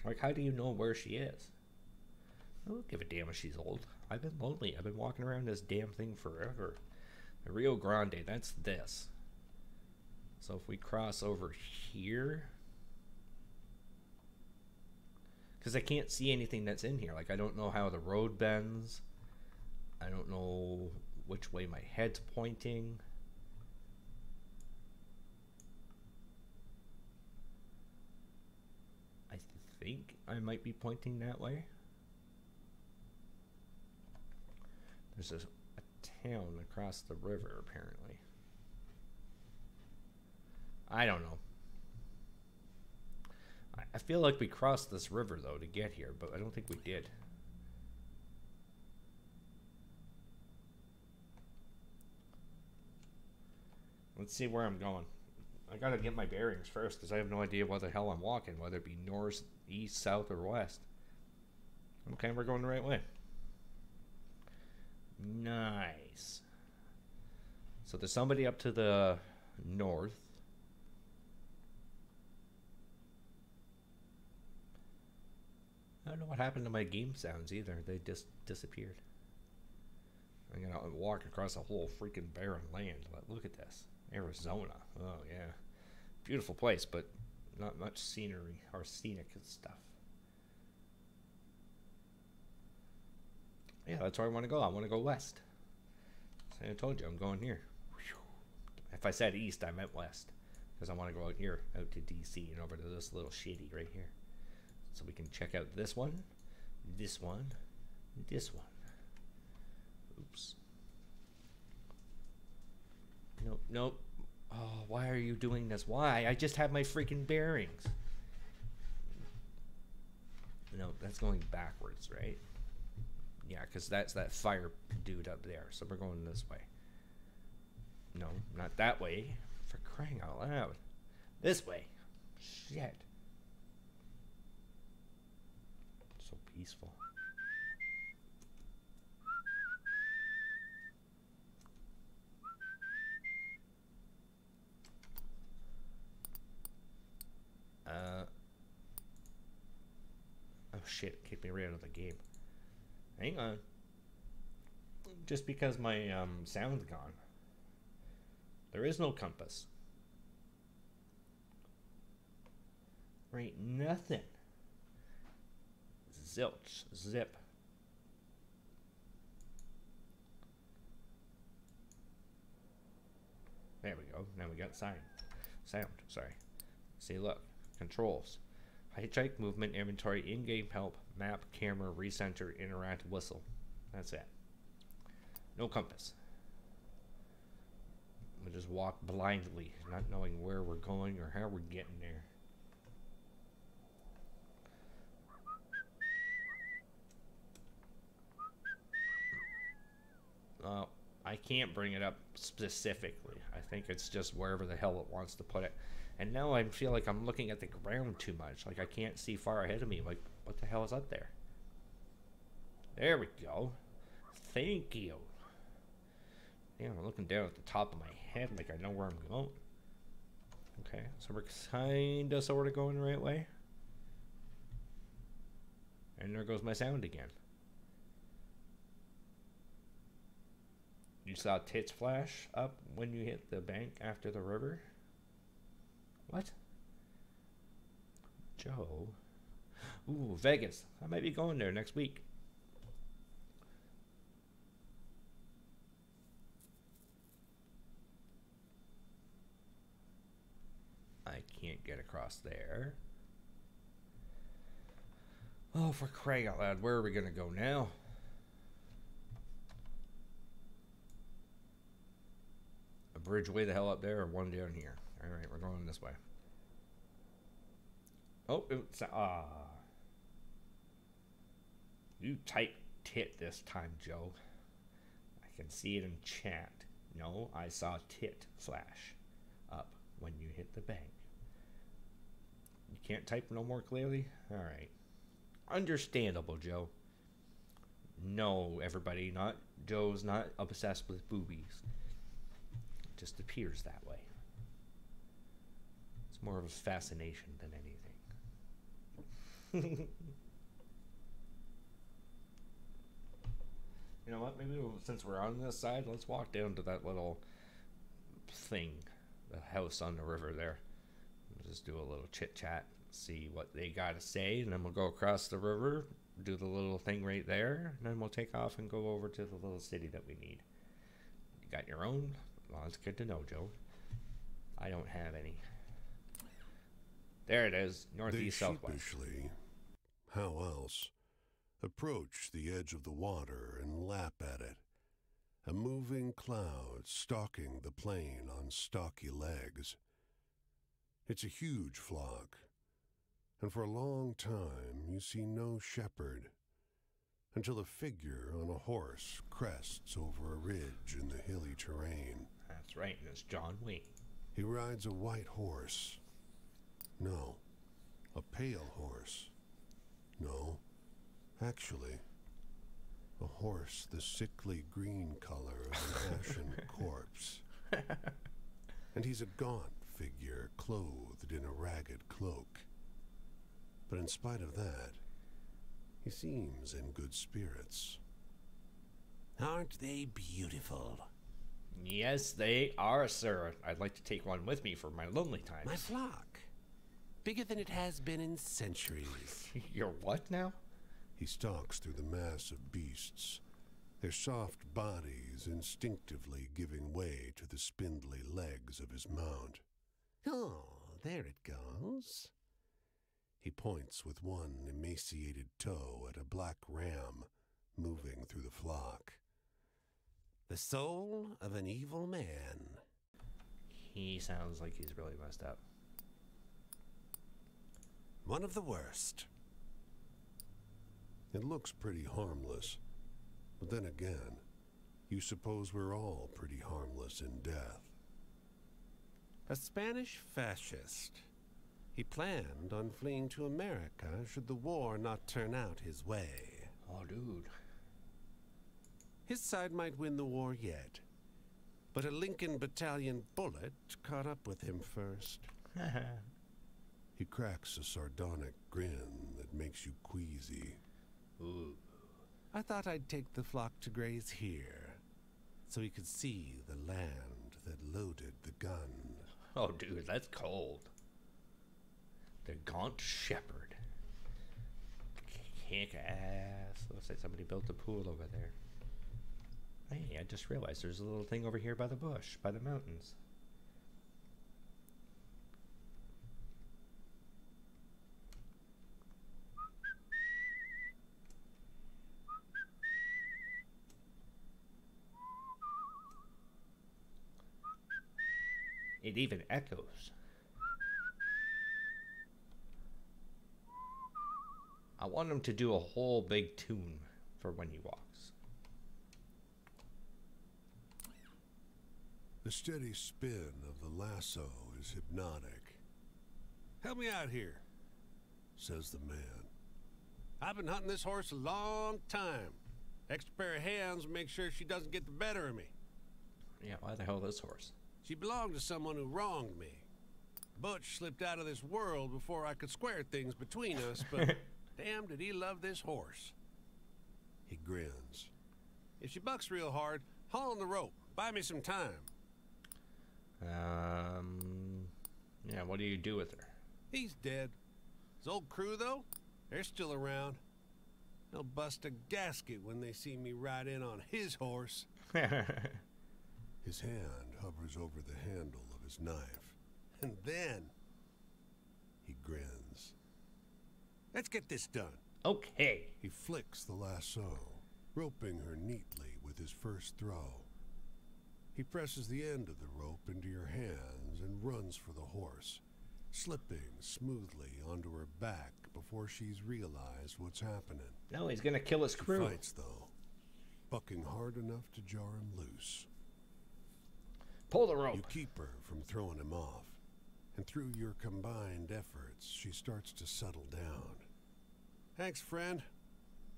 Like, how do you know where she is? I don't give a damn if she's old. I've been lonely. I've been walking around this damn thing forever. The Rio Grande, that's this. So if we cross over here... Because I can't see anything that's in here. Like, I don't know how the road bends. I don't know which way my head's pointing. I think I might be pointing that way. There's a town across the river, apparently. I don't know. I feel like we crossed this river, though, to get here, but I don't think we did. Let's see where I'm going. I gotta get my bearings first, because I have no idea what the hell I'm walking, whether it be north, east, south, or west. Okay, we're going the right way. Nice. So there's somebody up to the north. I don't know what happened to my game sounds either. They just disappeared. I'm gonna walk across a whole freaking barren land. Look at this. Arizona. Oh yeah. Beautiful place, but not much scenery or scenic stuff. Yeah, that's where I want to go. I want to go west. So I told you I'm going here. If I said east, I meant west. Because I want to go out here, out to DC, and over to this little shitty right here. So we can check out this one, this one, this one. Oops. Nope, nope. Oh, why are you doing this? Why? I just have my freaking bearings. No, that's going backwards, right? Yeah, because that's that fire dude up there. So we're going this way. No, not that way. For crying out loud. This way. Shit. So peaceful. Oh shit, kicked me right out of the game. Hang on. Just because my sound's gone. There is no compass. Right, nothing. Zilch. Zip. There we go. Now we got sound. Sorry. See, look. Controls. Hitchhike, movement, inventory, in-game help, map, camera, recenter, interact, whistle. That's it. No compass. We'll just walk blindly, not knowing where we're going or how we're getting there. I can't bring it up specifically. I think it's just wherever the hell it wants to put it. And now I feel like I'm looking at the ground too much. Like I can't see far ahead of me. Like, what the hell is up there? There we go. Thank you. Yeah, I'm looking down at the top of my head like I know where I'm going. Okay, so we're kinda sorta going the right way. And there goes my sound again. You saw tits flash up when you hit the bank after the river? What? Joe? Ooh, Vegas. I might be going there next week. I can't get across there. Oh, for crying out loud, where are we gonna go now? A bridge way the hell up there or one down here? Alright, we're going this way. Oh, it's you type tit this time, Joe. I can see it in chat. No, I saw tit flash up when you hit the bank. You can't type no more clearly? Alright. Understandable, Joe. No, everybody, Joe's not obsessed with boobies. It just appears that way. It's more of a fascination than anything. You know what? Maybe since we're on this side, let's walk down to that little thing, the house on the river there. We'll just do a little chit chat, see what they got to say, and then we'll go across the river, do the little thing right there, and then we'll take off and go over to the little city that we need. You got your own? Well, it's good to know, Joe. I don't have any. There it is, northeast, southwest. They sheepishly, how else, approach the edge of the water and lap at it, a moving cloud stalking the plain on stocky legs. It's a huge flock, and for a long time you see no shepherd, until a figure on a horse crests over a ridge in the hilly terrain. That's right, it's John Wayne. He rides a white horse. No, a pale horse. No, actually, a horse the sickly green color of an ashen corpse. And he's a gaunt figure clothed in a ragged cloak. But in spite of that, he seems in good spirits. Aren't they beautiful? Yes, they are, sir. I'd like to take one with me for my lonely times. My flock. Bigger than it has been in centuries. Your what now? He stalks through the mass of beasts, their soft bodies instinctively giving way to the spindly legs of his mount. Oh, there it goes. He points with one emaciated toe at a black ram moving through the flock. The soul of an evil man. He sounds like he's really messed up. One of the worst. It looks pretty harmless, but then again, you suppose we're all pretty harmless in death. A Spanish fascist. He planned on fleeing to America should the war not turn out his way. Oh, dude. His side might win the war yet, but a Lincoln Battalion bullet caught up with him first. He cracks a sardonic grin that makes you queasy. Ooh. I thought I'd take the flock to graze here, so he could see the land that loaded the gun. Oh, dude, that's cold. The gaunt shepherd. Kick ass. Looks like somebody built a pool over there. Hey, I just realized there's a little thing over here by the bush, by the mountains. It even echoes. I want him to do a whole big tune for when he walks. The steady spin of the lasso is hypnotic, Help me out here. says the man. I've been hunting this horse a long time. Extra pair of hands to make sure she doesn't get the better of me. Yeah, why the hell this horse? She belonged to someone who wronged me. Butch slipped out of this world before I could square things between us, but damn did he love this horse. He grins. If she bucks real hard, haul on the rope. Buy me some time. Yeah, what do you do with her? He's dead. His old crew, though, they're still around. They'll bust a gasket when they see me ride in on his horse. His hand hovers over the handle of his knife. And then, He grins. let's get this done. Okay. He flicks the lasso, roping her neatly with his first throw. He presses the end of the rope into your hands and runs for the horse, slipping smoothly onto her back before she's realized what's happening. No, he's gonna kill his He crew. fights, though, bucking hard enough to jar him loose. Pull the rope. You keep her from throwing him off, and through your combined efforts, she starts to settle down. Thanks, friend.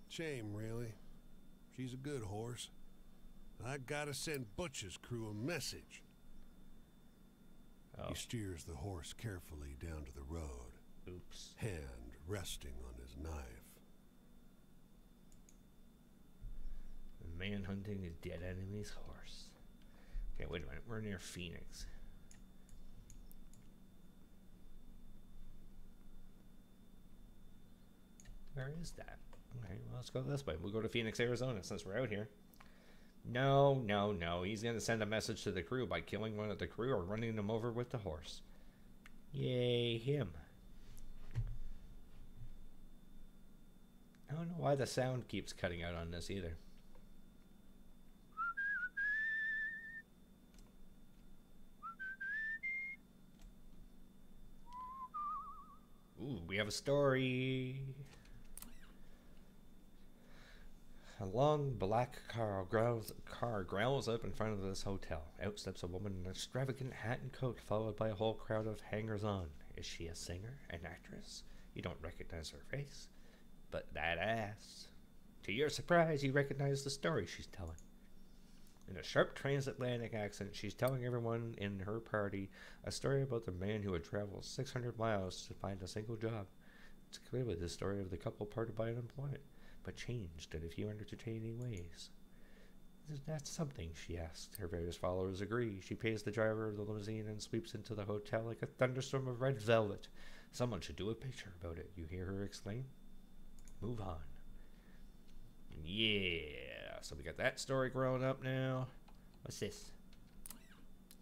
Shame, really. She's a good horse. I gotta send Butch's crew a message. Oh, He steers the horse carefully down to the road, oops. hand resting on his knife. Man hunting a dead enemy's horse. Okay, wait a minute. We're near Phoenix. Where is that? Okay, well, let's go this way. We'll go to Phoenix, Arizona, since we're out here. No, no, no. He's going to send a message to the crew by killing one of the crew or running them over with the horse. Yay, him. I don't know why the sound keeps cutting out on this either. Ooh, we have a story. A long black car growls up in front of this hotel. Out steps a woman in an extravagant hat and coat, followed by a whole crowd of hangers-on. Is she a singer? An actress? You don't recognize her face. But that ass. To your surprise, you recognize the story she's telling. In a sharp transatlantic accent, she's telling everyone in her party a story about the man who had traveled 600 miles to find a single job. It's clearly the story of the couple parted by unemployment, but changed in a few entertaining ways. Is that something? She asks. Her various followers agree. She pays the driver of the limousine and sweeps into the hotel like a thunderstorm of red velvet. Someone should do a picture about it, you hear her exclaim. Move on. Yeah, so we got that story growing up now. What's this?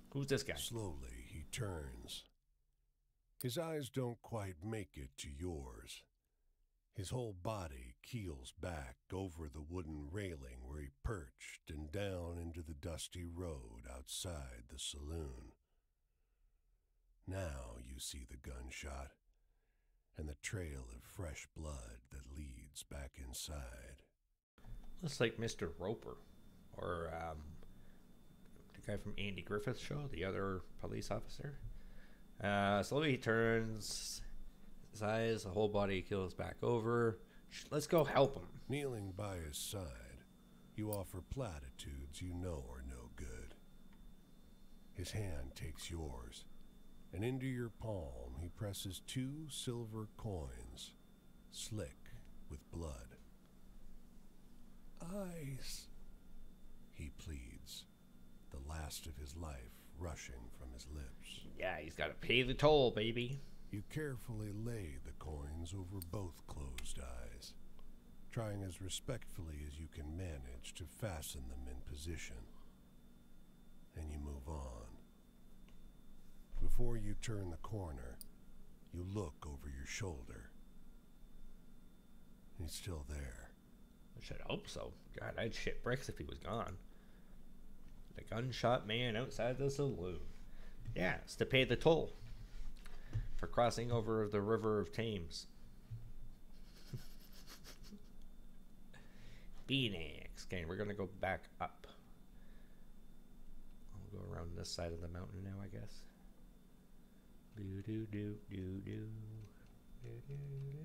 Who's this guy? Slowly, he turns. His eyes don't quite make it to yours. His whole body keels back over the wooden railing where he perched and down into the dusty road outside the saloon. Now you see the gunshot and the trail of fresh blood that leads back inside. Looks like Mr. Roper, or the guy from Andy Griffith's show, the other police officer. Slowly he turns, his eyes, the whole body keels back over. Let's go help him. Kneeling by his side, you offer platitudes you know are no good. His hand takes yours, and into your palm he presses 2 silver coins, slick with blood. Eyes, he pleads, the last of his life rushing from his lips. Yeah, he's got to pay the toll, baby. You carefully lay the coins over both closed eyes, trying as respectfully as you can manage to fasten them in position. And you move on. Before you turn the corner, you look over your shoulder. He's still there. I should hope so. God, I'd shit bricks if he was gone. The gunshot man outside the saloon. Yeah, it's to pay the toll for crossing over the river of Thames. Phoenix. Okay, we're gonna go back up. I'll go around this side of the mountain now, I guess. Do do do do do. Do, do, do, do.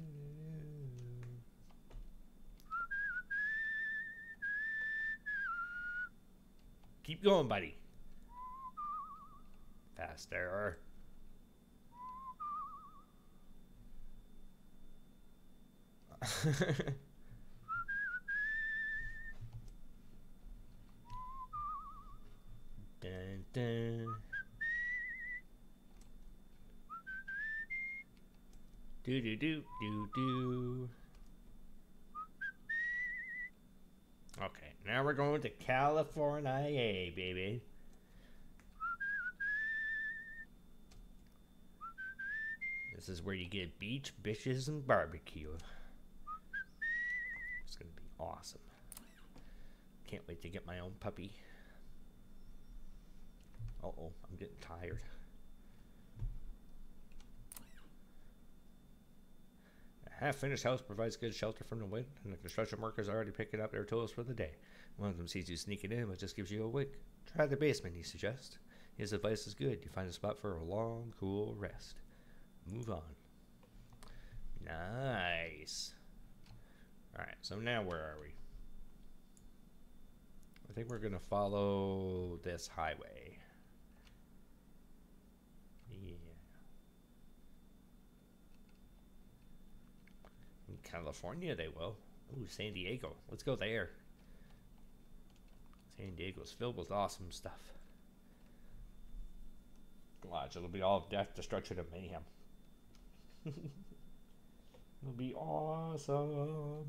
Keep going, buddy. Faster. Dun, dun. Do do do do do. Okay, now we're going to California, baby. This is where you get beach, bitches, and barbecue. It's gonna be awesome. Can't wait to get my own puppy. Uh-oh, I'm getting tired. A half-finished house provides good shelter from the wind, and the construction workers are already picking up their tools for the day. One of them sees you sneaking in, but just gives you a wink. Try the basement, he suggests. His advice is good. You find a spot for a long, cool rest. Move on. Nice. Alright, so now where are we? I think we're going to follow this highway. Yeah. In California they will. Ooh, San Diego. Let's go there. San Diego's filled with awesome stuff. Watch, it'll be all death, destruction, and mayhem. It'll be awesome.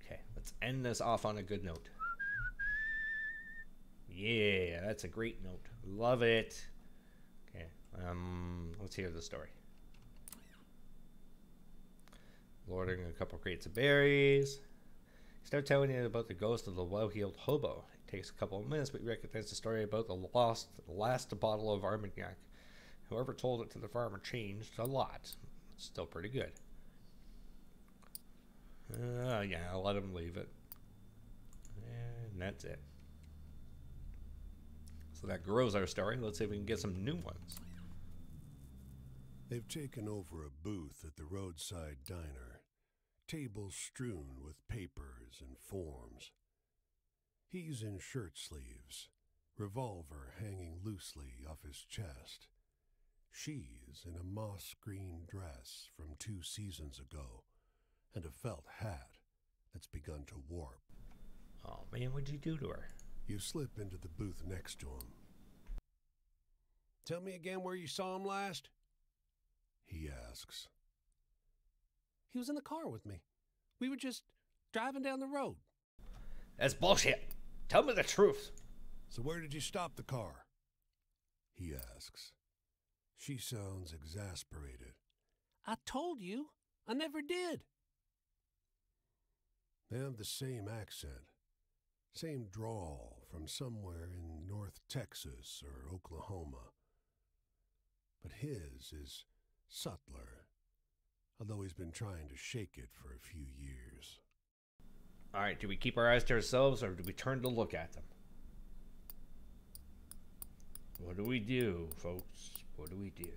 Okay, let's end this off on a good note. Yeah, that's a great note. Love it. Okay, let's hear the story. Lording a couple crates of berries. Start telling you about the ghost of the well-heeled hobo. It takes a couple of minutes, but you recognize the story about the last bottle of Armagnac. Whoever told it to the farmer changed a lot. It's still pretty good. Yeah, I'll let him leave it. And that's it. So that grows our story. Let's see if we can get some new ones. They've taken over a booth at the roadside diner, tables strewn with papers and forms. He's in shirt sleeves, revolver hanging loosely off his chest. She's in a moss green dress from 2 seasons ago and a felt hat that's begun to warp. Oh man, what'd you do to her? You slip into the booth next to him. Tell me again where you saw him last? He asks. He was in the car with me. We were just driving down the road. That's bullshit. Tell me the truth. So where did you stop the car? He asks. She sounds exasperated. I told you. I never did. They have the same accent, same drawl from somewhere in North Texas or Oklahoma. But his is subtler, although he's been trying to shake it for a few years. All right, do we keep our eyes to ourselves or do we turn to look at them? What do we do, folks? What do we do?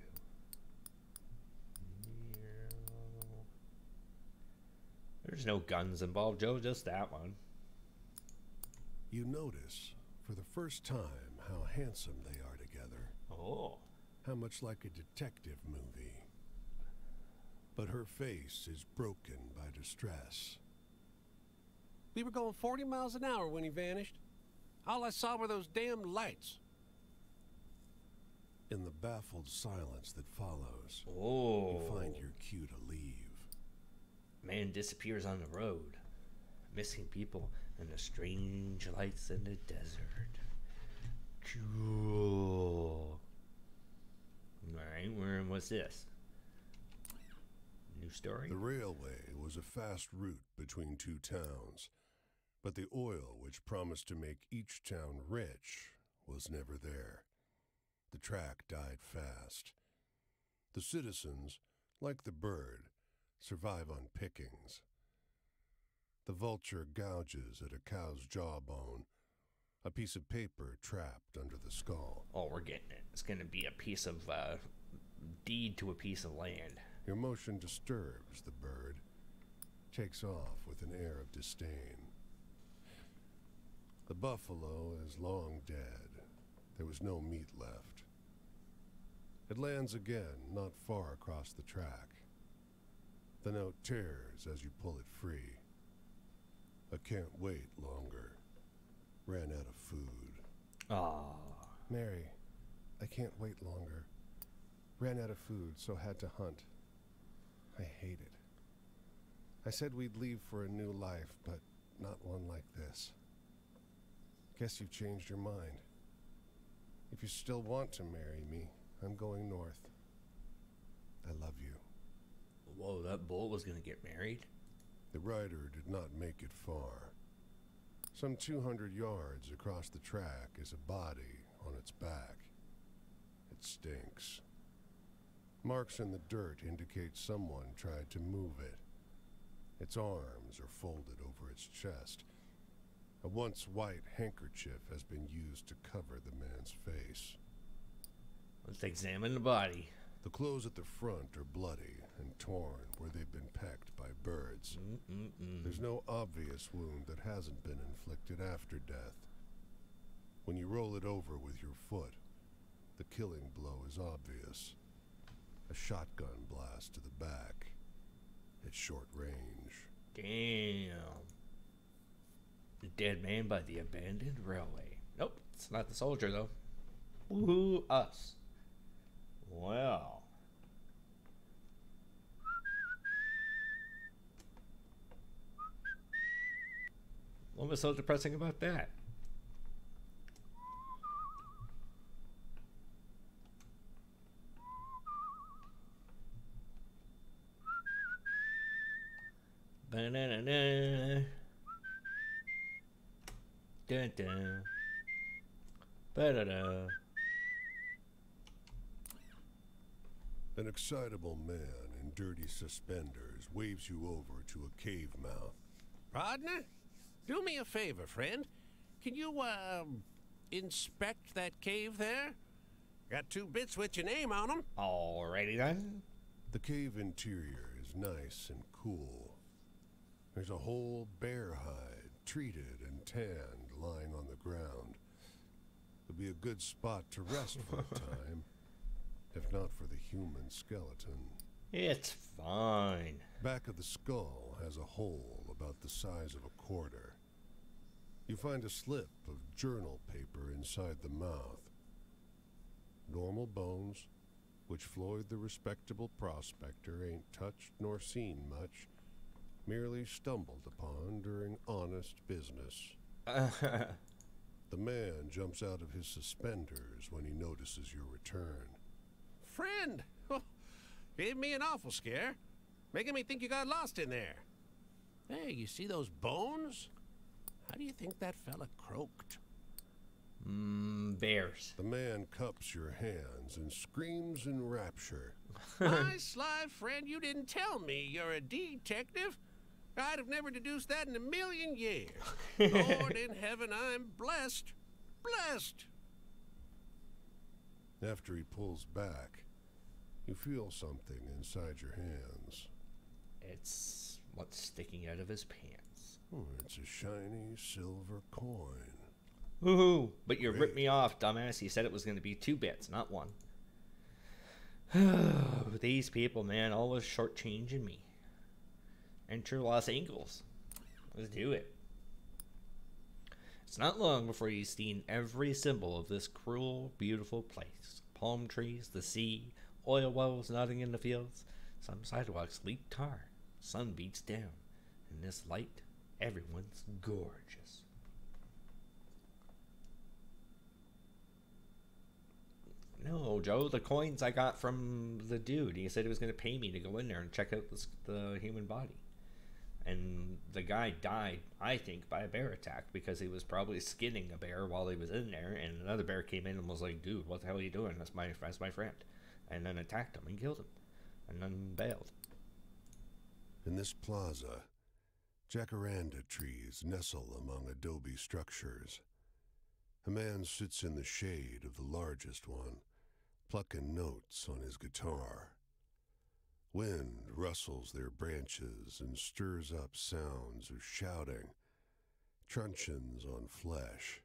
There's no guns involved, Joe, just that one. You notice, for the first time, how handsome they are together. Oh. How much like a detective movie. But her face is broken by distress. We were going 40 miles an hour when he vanished. All I saw were those damn lights. In the baffled silence that follows, Oh. you find your cue to leave. Man disappears on the road. Missing people and the strange lights in the desert. Cool. Alright, what's this? New story? The railway was a fast route between 2 towns, But the oil which promised to make each town rich was never there. The track died fast. The citizens, like the bird, survive on pickings. The vulture gouges at a cow's jawbone, a piece of paper trapped under the skull. Oh, we're getting it. It's going to be a piece of deed to a piece of land. Your motion disturbs the bird, takes off with an air of disdain. The buffalo is long dead. There was no meat left. It lands again, not far across the track. The note tears as you pull it free. I can't wait longer. Ran out of food. Ah. Mary, I can't wait longer. Ran out of food, so had to hunt. I hate it. I said we'd leave for a new life, but not one like this. Guess you've changed your mind. If you still want to marry me, I'm going north. I love you. Whoa, that bull was going to get married? The rider did not make it far. Some 200 yards across the track is a body on its back. It stinks. Marks in the dirt indicate someone tried to move it. Its arms are folded over its chest. A once white handkerchief has been used to cover the man's face. Let's examine the body. The clothes at the front are bloody and torn where they've been pecked by birds. There's no obvious wound that hasn't been inflicted after death. When you roll it over with your foot, the killing blow is obvious. A shotgun blast to the back at short range. Damn. The dead man by the abandoned railway. Nope, it's not the soldier though. Woohoo, us. Well. What was so depressing about that? Ba-na-na-na. Dun dun. Ba-da-da. An excitable man in dirty suspenders waves you over to a cave mouth. Rodner, do me a favor, friend. Can you, inspect that cave there? Got 2 bits with your name on them. Alrighty then. The cave interior is nice and cool. There's a whole bear hide, treated and tanned, lying on the ground. It'll be a good spot to rest for a time, if not for the human skeleton. It's fine. Back of the skull has a hole about the size of a quarter. You find a slip of journal paper inside the mouth. Normal bones, which Floyd the respectable prospector ain't touched nor seen much, merely stumbled upon during honest business. The man jumps out of his suspenders when he notices your return. Friend! Oh, gave me an awful scare. Making me think you got lost in there. Hey, you see those bones? How do you think that fella croaked? Bears. The man cups your hands and screams in rapture. My sly friend, you didn't tell me you're a detective. I'd have never deduced that in a million years. Lord in heaven, I'm blessed. Blessed! After he pulls back, you feel something inside your hands. It's what's sticking out of his pants. Oh, it's a shiny silver coin. Woohoo! But you Great. ripped me off, dumbass. You said it was going to be 2 bits, not 1. These people, man, always shortchanging me. Enter Los Angeles. Let's do it. It's not long before you've seen every symbol of this cruel, beautiful place. Palm trees, the sea, oil wells nodding in the fields. Some sidewalks leak tar. Sun beats down. In this light, everyone's gorgeous. No, Joe, the coins I got from the dude. He said he was going to pay me to go in there and check out the human body. And the guy died, I think, by a bear attack because he was probably skinning a bear while he was in there, and another bear came in and was like, dude, what the hell are you doing? That's my friend. And then attacked him and killed him. And then bailed. In this plaza, jacaranda trees nestle among adobe structures. A man sits in the shade of the largest one, plucking notes on his guitar. Wind rustles their branches and stirs up sounds of shouting, truncheons on flesh.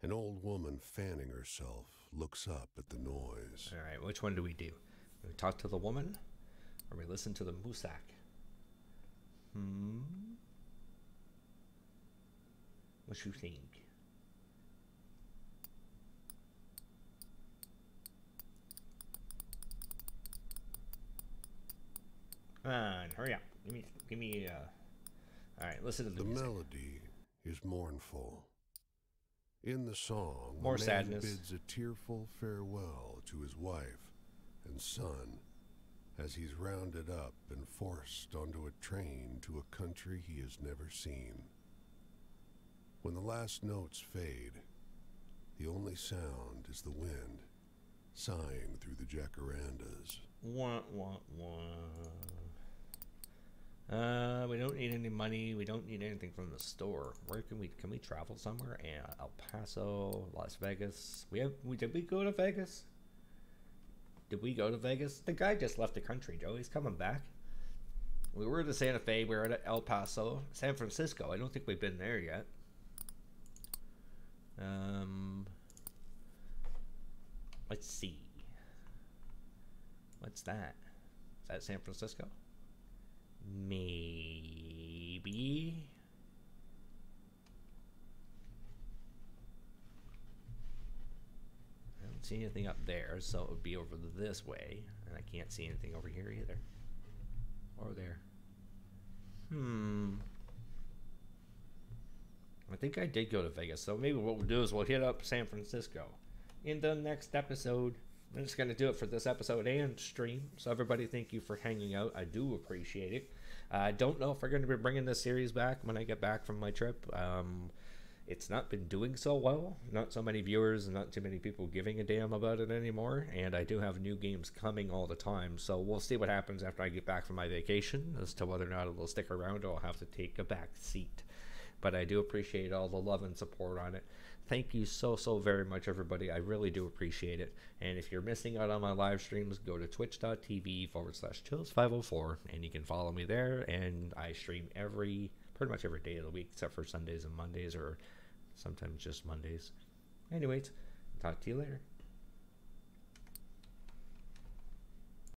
An old woman fanning herself looks up at the noise. All right, which one do we do? We talk to the woman, or we listen to the musak? What you think? Come on, hurry up. Give me, all right, listen to the music. Melody is mournful. In the song, More a man sadness. bids a tearful farewell to his wife and son as he's rounded up and forced onto a train to a country he has never seen. When the last notes fade, the only sound is the wind sighing through the jacarandas. Wah, wah, wah. We don't need any money. We don't need anything from the store. Where can we travel somewhere? El Paso, Las Vegas. Did we go to Vegas? Did we go to Vegas? The guy just left the country, Joe. He's coming back. We were to Santa Fe. We were at El Paso, San Francisco. I don't think we've been there yet. Let's see. What's that? Is that San Francisco? Maybe. I don't see anything up there, so it would be over this way, and I can't see anything over here either. Or there. I think I did go to Vegas, so maybe what we'll do is we'll hit up San Francisco in the next episode. I'm just going to do it for this episode and stream. So everybody, thank you for hanging out. I do appreciate it. I don't know if we're going to be bringing this series back when I get back from my trip. It's not been doing so well. Not so many viewers and not too many people giving a damn about it anymore. And I do have new games coming all the time. So we'll see what happens after I get back from my vacation as to whether or not it will stick around or I'll have to take a back seat. But I do appreciate all the love and support on it. Thank you so very much, everybody. I really do appreciate it. And if you're missing out on my live streams, go to twitch.tv/chills504 and you can follow me there. And I stream pretty much every day of the week except for Sundays and Mondays, or sometimes just Mondays. Anyways, talk to you later.